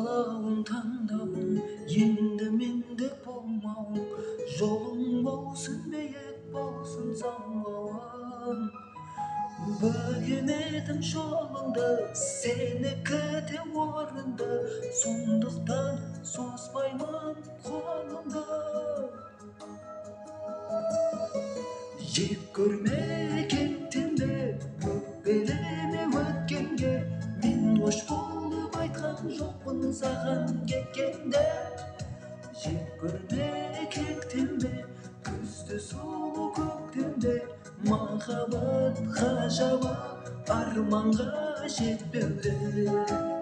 Қалауым таңдауым енді менде болмауың, жолың болсын биік болсын самғауым. Бөгемедім жолыңды, сені күте орынды, сондықтан созбаймын қолымды. Жек көрме кектенбе, өкпелеме өткенге, мен қош болып айтқан жоқпын саған кеткенде. Жек көрме кектенбе, күзде сұлу көктемде, махаббат ғажабы арманға жетпеуде.